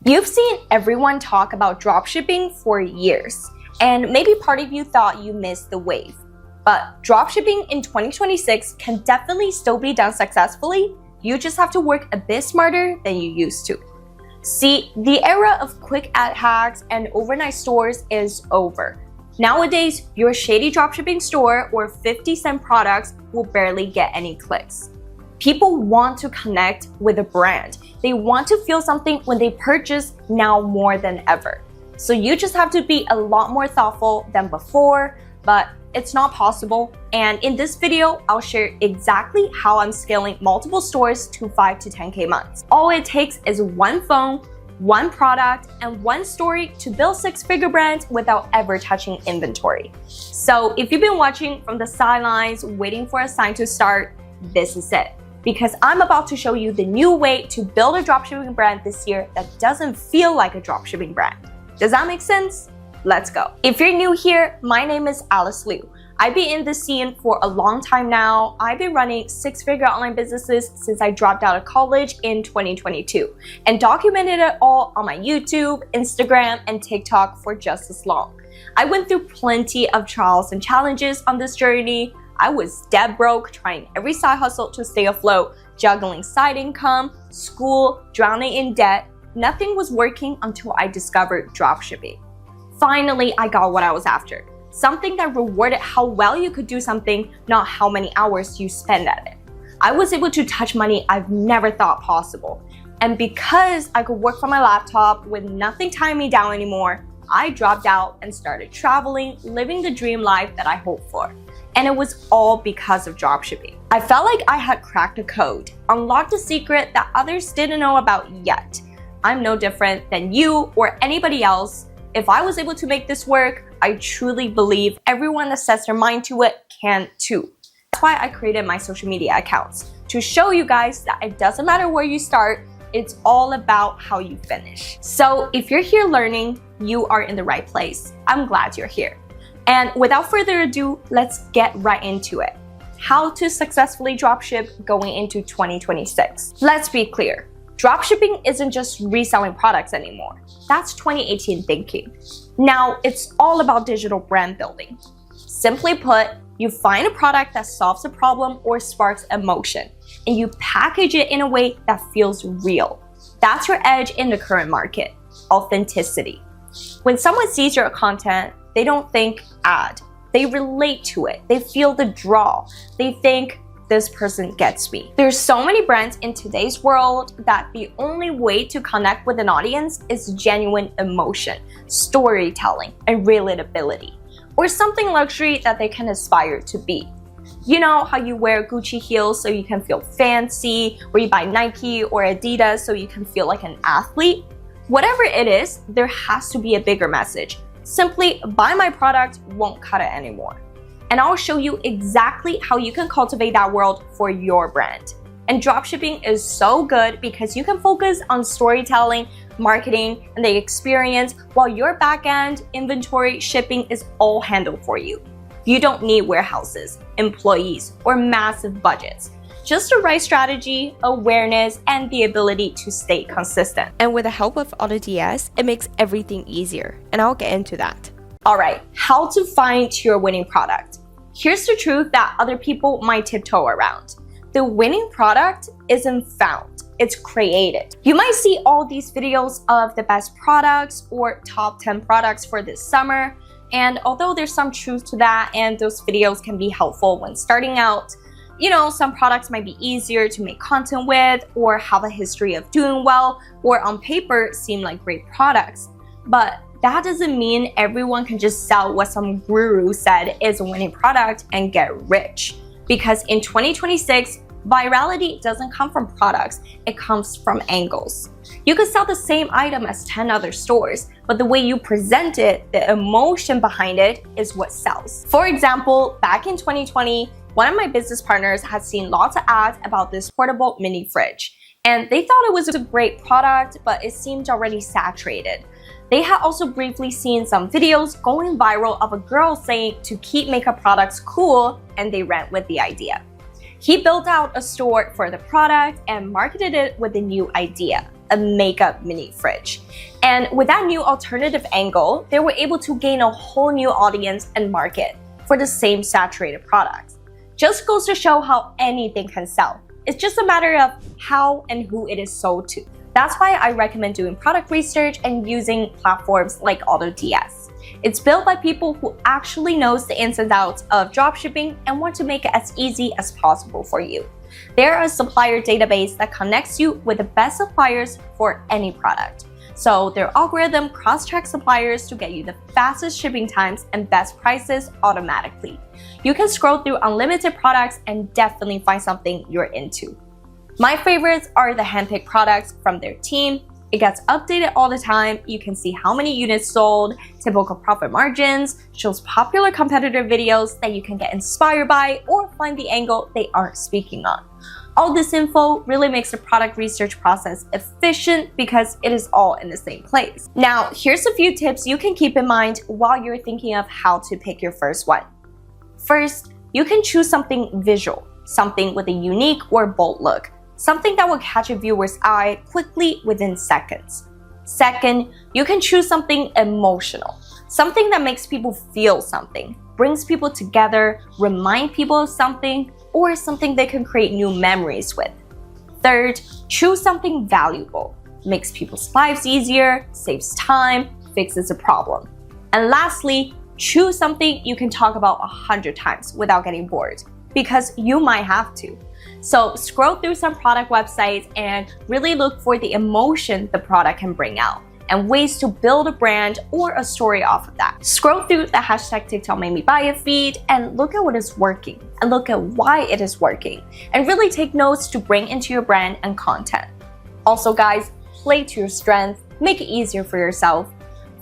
You've seen everyone talk about dropshipping for years, and maybe part of you thought you missed the wave. But dropshipping in 2026 can definitely still be done successfully. You just have to work a bit smarter than you used to. See, the era of quick ad hacks and overnight stores is over. Nowadays, your shady dropshipping store or 50-cent products will barely get any clicks. People want to connect with a brand. They want to feel something when they purchase now more than ever. So you just have to be a lot more thoughtful than before, but it's not possible. And in this video, I'll share exactly how I'm scaling multiple stores to 5 to 10K months. All it takes is one phone, one product, and one story to build six-figure brands without ever touching inventory. So if you've been watching from the sidelines, waiting for a sign to start, this is it. Because I'm about to show you the new way to build a dropshipping brand this year that doesn't feel like a dropshipping brand. Does that make sense? Let's go. If you're new here, my name is Alice Liu. I've been in this scene for a long time now. I've been running six-figure online businesses since I dropped out of college in 2022 and documented it all on my YouTube, Instagram, and TikTok for just as long. I went through plenty of trials and challenges on this journey. I was dead broke, trying every side hustle to stay afloat, juggling side income, school, drowning in debt. Nothing was working until I discovered dropshipping. Finally, I got what I was after. Something that rewarded how well you could do something, not how many hours you spend at it. I was able to touch money I've never thought possible. And because I could work from my laptop with nothing tying me down anymore, I dropped out and started traveling, living the dream life that I hoped for. And it was all because of dropshipping. I felt like I had cracked a code, unlocked a secret that others didn't know about yet. I'm no different than you or anybody else. If I was able to make this work, I truly believe everyone that sets their mind to it can too. That's why I created my social media accounts, to show you guys that it doesn't matter where you start, it's all about how you finish. So if you're here learning, you are in the right place. I'm glad you're here. And without further ado, let's get right into it. How to successfully dropship going into 2026. Let's be clear. Dropshipping isn't just reselling products anymore. That's 2018 thinking. Now it's all about digital brand building. Simply put, you find a product that solves a problem or sparks emotion, and you package it in a way that feels real. That's your edge in the current market, authenticity. When someone sees your content, they don't think ad. They relate to it. They feel the draw. They think, this person gets me. There's so many brands in today's world that the only way to connect with an audience is genuine emotion, storytelling, and relatability, or something luxury that they can aspire to be. You know how you wear Gucci heels so you can feel fancy, or you buy Nike or Adidas so you can feel like an athlete? Whatever it is, there has to be a bigger message. Simply buy my product won't cut it anymore. And I'll show you exactly how you can cultivate that world for your brand. And dropshipping is so good because you can focus on storytelling, marketing, and the experience while your backend, inventory, shipping is all handled for you. You don't need warehouses, employees, or massive budgets. Just the right strategy, awareness, and the ability to stay consistent. And with the help of AutoDS, it makes everything easier, and I'll get into that. Alright, how to find your winning product. Here's the truth that other people might tiptoe around. The winning product isn't found, it's created. You might see all these videos of the best products or top 10 products for this summer, and although there's some truth to that and those videos can be helpful when starting out, you know, some products might be easier to make content with or have a history of doing well or on paper seem like great products. But that doesn't mean everyone can just sell what some guru said is a winning product and get rich. Because in 2026, virality doesn't come from products, it comes from angles. You could sell the same item as 10 other stores, but the way you present it, the emotion behind it, is what sells. For example, back in 2020, one of my business partners had seen lots of ads about this portable mini fridge, and they thought it was a great product, but it seemed already saturated. They had also briefly seen some videos going viral of a girl saying to keep makeup products cool, and they ran with the idea. He built out a store for the product and marketed it with a new idea. a makeup mini fridge. And with that new alternative angle, they were able to gain a whole new audience and market for the same saturated products. Just goes to show how anything can sell. It's just a matter of how and who it is sold to. That's why I recommend doing product research and using platforms like AutoDS. It's built by people who actually knows the ins and outs of dropshipping and want to make it as easy as possible for you. They're a supplier database that connects you with the best suppliers for any product. So their algorithm cross-checks suppliers to get you the fastest shipping times and best prices automatically. You can scroll through unlimited products and definitely find something you're into. My favorites are the handpicked products from their team. It gets updated all the time. You can see how many units sold, typical profit margins, shows popular competitor videos that you can get inspired by or find the angle they aren't speaking on. All this info really makes the product research process efficient because it is all in the same place. Now, here's a few tips you can keep in mind while you're thinking of how to pick your first one. First, you can choose something visual, something with a unique or bold look, something that will catch a viewer's eye quickly within seconds. Second, you can choose something emotional, something that makes people feel something, brings people together, remind people of something, or something they can create new memories with. Third, choose something valuable, makes people's lives easier, saves time, fixes a problem. And lastly, choose something you can talk about 100 times without getting bored, because you might have to. So scroll through some product websites and really look for the emotion the product can bring out and ways to build a brand or a story off of that. Scroll through the hashtag TikTok made me buy it feed and look at what is working and look at why it is working and really take notes to bring into your brand and content. Also guys, play to your strength, make it easier for yourself.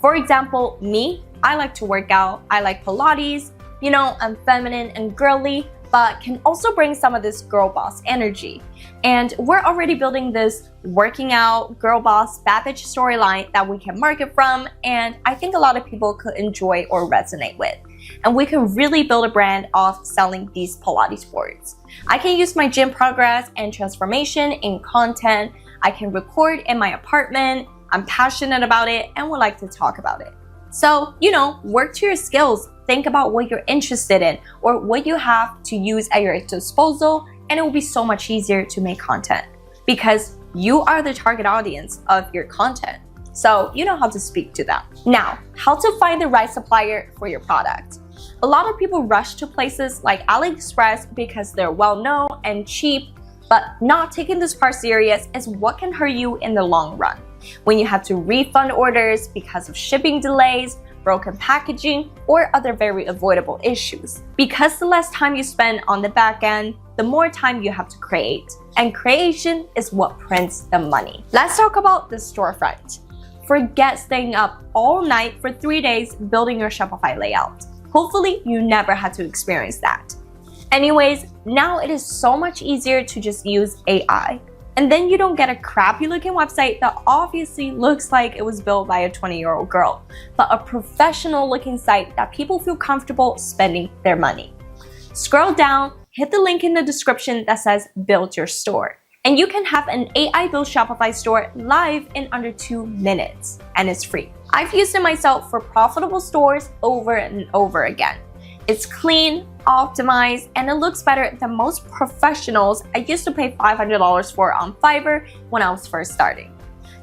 For example, me, I like to work out, I like Pilates, you know, I'm feminine and girly, but can also bring some of this girl boss energy. And we're already building this working out, girl boss, bad bitch storyline that we can market from, and I think a lot of people could enjoy or resonate with. And we can really build a brand off selling these Pilates boards. I can use my gym progress and transformation in content. I can record in my apartment. I'm passionate about it and would like to talk about it. So, you know, work to your skills. Think about what you're interested in or what you have to use at your disposal, and it will be so much easier to make content because you are the target audience of your content. So you know how to speak to them. Now, how to find the right supplier for your product. A lot of people rush to places like AliExpress because they're well-known and cheap, but not taking this part serious is what can hurt you in the long run. When you have to refund orders because of shipping delays, broken packaging, or other very avoidable issues. Because the less time you spend on the back end, the more time you have to create. And creation is what prints the money. Let's talk about the storefront. Forget staying up all night for 3 days building your Shopify layout. Hopefully, you never had to experience that. Anyways, now it is so much easier to just use AI. And then you don't get a crappy looking website that obviously looks like it was built by a 20-year-old girl, but a professional looking site that people feel comfortable spending their money. Scroll down, hit the link in the description that says build your store. And you can have an AI built Shopify store live in under 2 minutes, and it's free. I've used it myself for profitable stores over and over again. It's clean, optimized, and it looks better than most professionals I used to pay $500 for on Fiverr when I was first starting.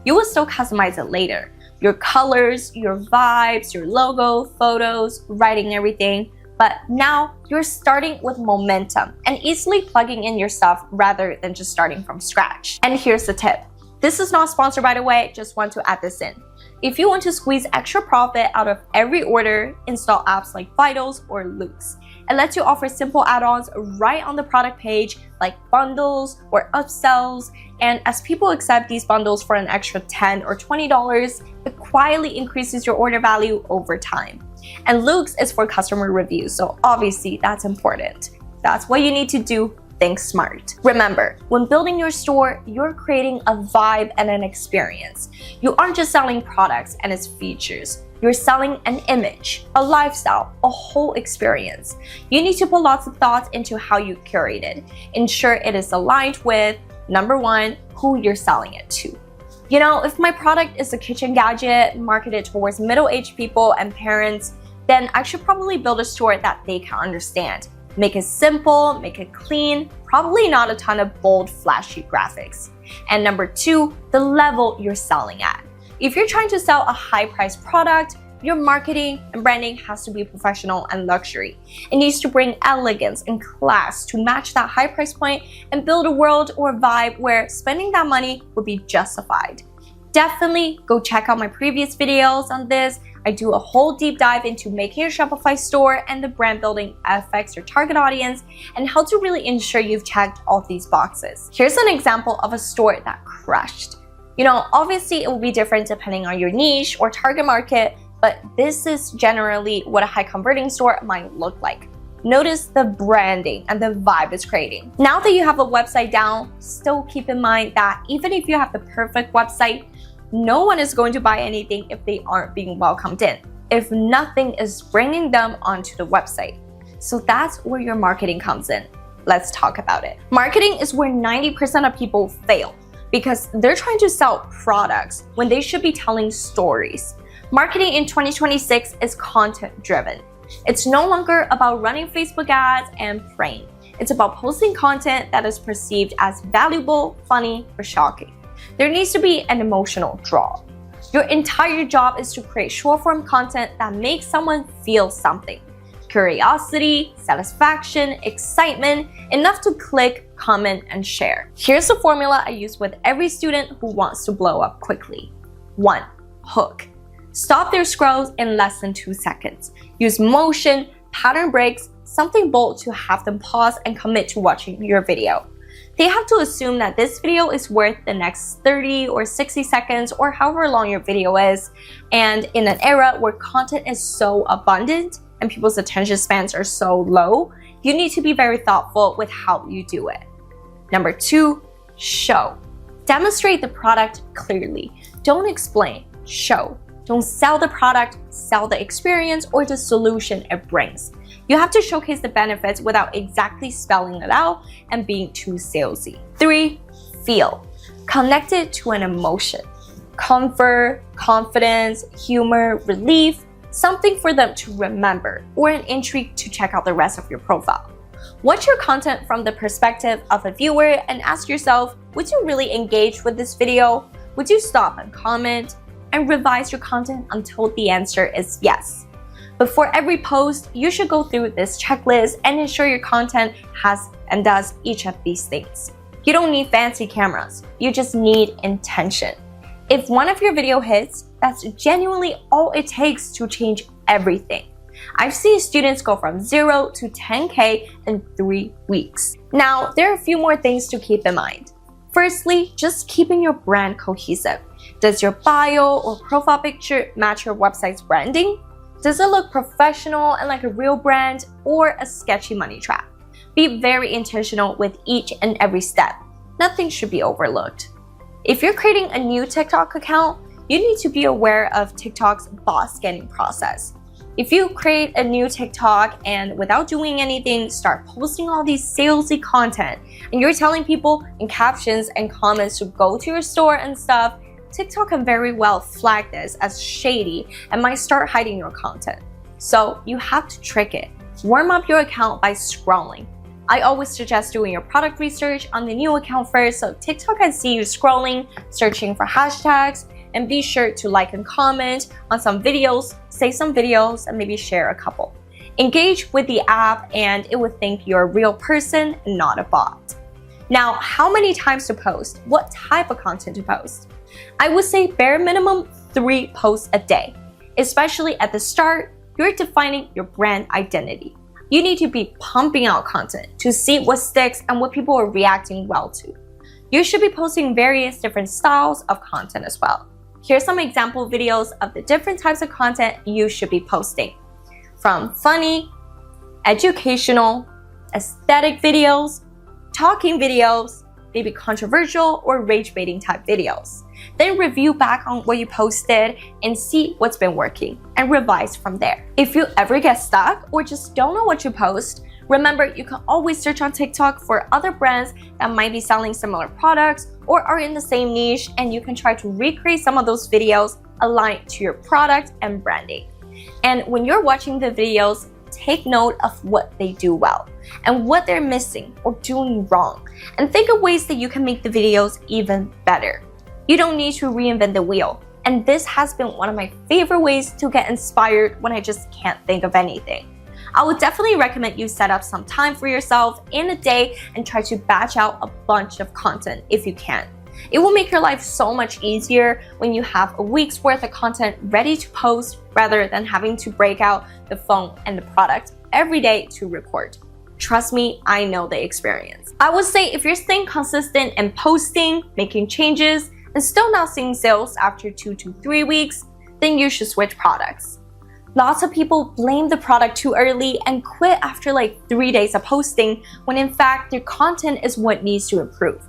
You will still customize it later. Your colors, your vibes, your logo, photos, writing, everything. But now you're starting with momentum and easily plugging in your stuff rather than just starting from scratch. And here's the tip. This is not sponsored by the way, just want to add this in. If you want to squeeze extra profit out of every order, install apps like Vitals or Looks. It lets you offer simple add-ons right on the product page like bundles or upsells, and as people accept these bundles for an extra $10 or $20, it quietly increases your order value over time. And Looks is for customer reviews, so obviously that's important. That's what you need to do. Think smart. Remember, when building your store, you're creating a vibe and an experience. You aren't just selling products and its features. You're selling an image, a lifestyle, a whole experience. You need to put lots of thoughts into how you curate it. Ensure it is aligned with, number one, who you're selling it to. If my product is a kitchen gadget marketed towards middle-aged people and parents, then I should probably build a store that they can understand. Make it simple, make it clean, probably not a ton of bold, flashy graphics. And number 2, the level you're selling at. If you're trying to sell a high-priced product, your marketing and branding has to be professional and luxury. It needs to bring elegance and class to match that high price point and build a world or vibe where spending that money would be justified. Definitely go check out my previous videos on this. I do a whole deep dive into making your Shopify store and the brand building affects your target audience and how to really ensure you've checked all these boxes. Here's an example of a store that crushed. Obviously it will be different depending on your niche or target market, but this is generally what a high converting store might look like. Notice the branding and the vibe it's creating. Now that you have a website down, still keep in mind that even if you have the perfect website, no one is going to buy anything if they aren't being welcomed in, if nothing is bringing them onto the website. So that's where your marketing comes in. Let's talk about it. Marketing is where 90% of people fail because they're trying to sell products when they should be telling stories. Marketing in 2026 is content-driven. It's no longer about running Facebook ads and praying. It's about posting content that is perceived as valuable, funny, or shocking. There needs to be an emotional draw. Your entire job is to create short-form content that makes someone feel something. Curiosity, satisfaction, excitement, enough to click, comment, and share. Here's the formula I use with every student who wants to blow up quickly. 1. Hook. Stop their scrolls in less than 2 seconds. Use motion, pattern breaks, something bold to have them pause and commit to watching your video. They have to assume that this video is worth the next 30 or 60 seconds or however long your video is. And in an era where content is so abundant and people's attention spans are so low, you need to be very thoughtful with how you do it. Number 2, show. Demonstrate the product clearly. Don't explain, show. Don't sell the product, sell the experience or the solution it brings. You have to showcase the benefits without exactly spelling it out and being too salesy. 3, feel. Connect it to an emotion. Comfort, confidence, humor, relief, something for them to remember, or an intrigue to check out the rest of your profile. Watch your content from the perspective of a viewer and ask yourself, would you really engage with this video? Would you stop and comment? And revise your content until the answer is yes. Before every post, you should go through this checklist and ensure your content has and does each of these things. You don't need fancy cameras, you just need intention. If one of your video hits, that's genuinely all it takes to change everything. I've seen students go from 0 to 10K in 3 weeks. Now, there are a few more things to keep in mind. Firstly, just keeping your brand cohesive. Does your bio or profile picture match your website's branding? Does it look professional and like a real brand or a sketchy money trap? Be very intentional with each and every step. Nothing should be overlooked. If you're creating a new TikTok account, you need to be aware of TikTok's bot scanning process. If you create a new TikTok and without doing anything, start posting all these salesy content, and you're telling people in captions and comments to go to your store and stuff, TikTok can very well flag this as shady and might start hiding your content. So you have to trick it. Warm up your account by scrolling. I always suggest doing your product research on the new account first so TikTok can see you scrolling, searching for hashtags, and be sure to like and comment on some videos, say some videos, and maybe share a couple. Engage with the app and it will think you're a real person, not a bot. Now, how many times to post? What type of content to post? I would say bare minimum 3 posts a day. Especially at the start, you're defining your brand identity. You need to be pumping out content to see what sticks and what people are reacting well to. You should be posting various different styles of content as well. Here's some example videos of the different types of content you should be posting. From funny, educational, aesthetic videos, talking videos, maybe controversial or rage-baiting type videos. Then review back on what you posted and see what's been working and revise from there. If you ever get stuck or just don't know what to post, remember you can always search on TikTok for other brands that might be selling similar products or are in the same niche, and you can try to recreate some of those videos aligned to your product and branding. And when you're watching the videos, take note of what they do well and what they're missing or doing wrong, and think of ways that you can make the videos even better. You don't need to reinvent the wheel, and this has been one of my favorite ways to get inspired when I just can't think of anything. I would definitely recommend you set up some time for yourself in a day and try to batch out a bunch of content if you can. It will make your life so much easier when you have a week's worth of content ready to post rather than having to break out the phone and the product every day to record. Trust me, I know the experience. I would say if you're staying consistent and posting, making changes, and still not seeing sales after 2 to 3 weeks, then you should switch products. Lots of people blame the product too early and quit after like 3 days of posting, when in fact their content is what needs to improve.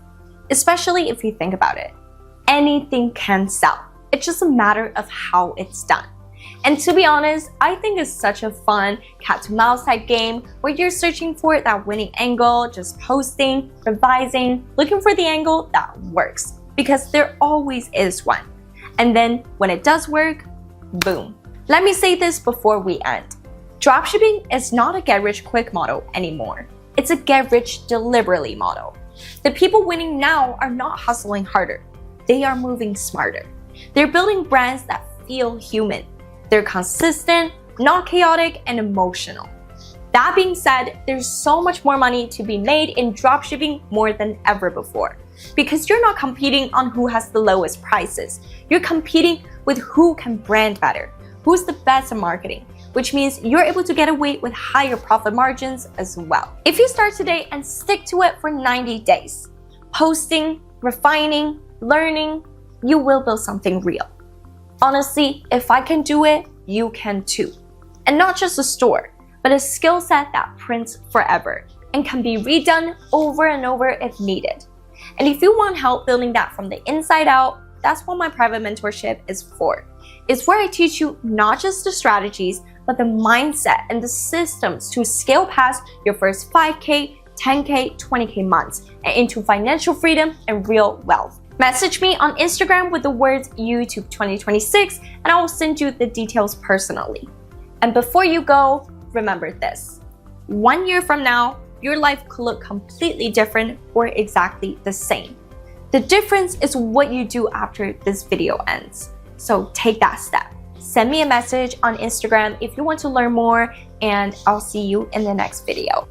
Especially if you think about it. Anything can sell. It's just a matter of how it's done. And to be honest, I think it's such a fun cat to mouse type game where you're searching for that winning angle, just posting, revising, looking for the angle that works, because there always is one. And then when it does work, boom. Let me say this before we end. Dropshipping is not a get rich quick model anymore. It's a get rich deliberately model. The people winning now are not hustling harder. They are moving smarter. They're building brands that feel human. They're consistent, not chaotic, and emotional. That being said, there's so much more money to be made in dropshipping more than ever before. Because you're not competing on who has the lowest prices. You're competing with who can brand better, who's the best at marketing, which means you're able to get away with higher profit margins as well. If you start today and stick to it for 90 days, posting, refining, learning, you will build something real. Honestly, if I can do it, you can too. And not just a store, but a skill set that prints forever and can be redone over and over if needed. And if you want help building that from the inside out, that's what my private mentorship is for. It's where I teach you not just the strategies, but the mindset and the systems to scale past your first 5K, 10K, 20K months and into financial freedom and real wealth. Message me on Instagram with the words YouTube 2026 and I will send you the details personally. And before you go, remember this. 1 year from now, your life could look completely different or exactly the same. The difference is what you do after this video ends. So take that step. Send me a message on Instagram if you want to learn more, and I'll see you in the next video.